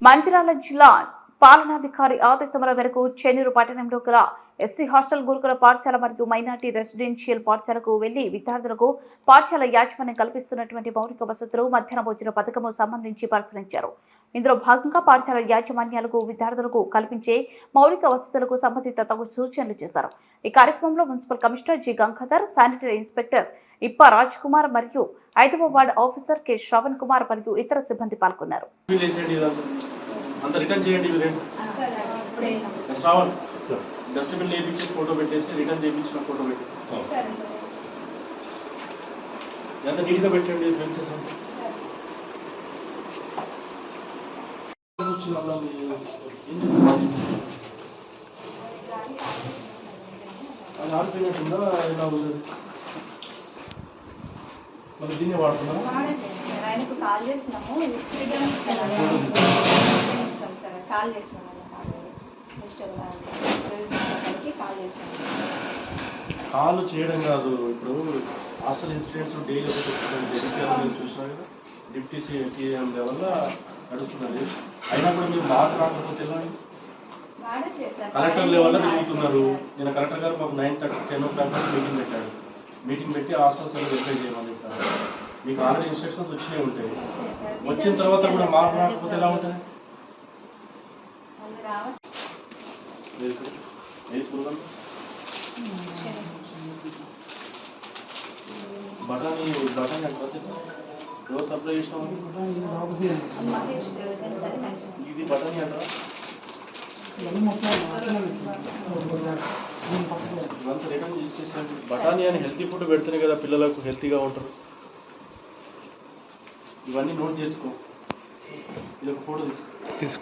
మంచిర్యాల జిల్లా పాలనాధికారి ఆదేశముల మేరకు చెన్నూరు పట్టణంలో గల ఎస్సీ హాస్టల్ గురుకుల పాఠశాల మరియు మైనార్టీ రెసిడెన్షియల్ పాఠశాలకు వెళ్లి విద్యార్థులకు పాఠశాల యాజమాన్యం కల్పిస్తున్నటువంటి మౌలిక వసతులు మధ్యాహ్న భోజన పథకము సంబంధించి పరిశీలించారు. ఇందులో భాగంగా పాఠశాల యాజమాన్యాలకు విద్యార్థులకు కల్పించే మౌలిక వసతులకు సంబంధిత తగు సూచనలు చేశారు. ఈ కార్యక్రమంలో municipal commissioner G Gangadhar, sanitary inspector ఇప్ప రాజ్ కుమార్ మరియు 5వ ward officer K Shravan Kumar మరియు ఇతర సిబ్బంది పాల్గొన్నారు. అంత రిటర్న్ చేయండి. శ్రావణ్ డస్ట్బిన్ వేయించి ఫోటో పెట్టేసి రిటర్న్ చేయించిన ఫోటో పెట్టి ఎంత నీట్గా పెట్టండి. ఫెన్సెస్ అది ఆడిపోయినట్టుందా? ఇలా ఉండదు. మరి దీన్ని వాడుతున్నారా? కాల్ చేయడం కాదు. ఇప్పుడు హాస్టల్ ఇన్సిడెంట్స్ డైలీ చూసినా కదా, డిప్టీ సీఎం వల్ల నడుస్తున్నది. అయినా కూడా మీరు మాట్లాడకపోతే ఎలా? కలెక్టర్ లెవెల్లో తిరుగుతున్నారు. నేను కలెక్టర్ గారు మాకు 9:30, 10 o'clock మీటింగ్ పెట్టాడు. మీటింగ్ పెట్టి హాస్టల్స్ వెరిఫై చేయమని చెప్పారు. మీకు ఆల్రెడీ ఇన్స్ట్రక్షన్స్ వచ్చినాయి ఉంటాయి. వచ్చిన తర్వాత కూడా మాట్లాడకపోతే ఎలా ఉంటుంది? బఠానీ ఎవరు సప్లై చేసినాం? ఇది బఠానీ అంటారా? ఇవంతా రిటర్న్ ఇచ్చేసాను. బఠానీ అని హెల్తీ ఫుడ్ పెడితేనే కదా పిల్లలకు హెల్తీగా ఉంటారు. ఇవన్నీ నోట్ చేసుకో. ఇది ఒక ఫోటో తీసుకో.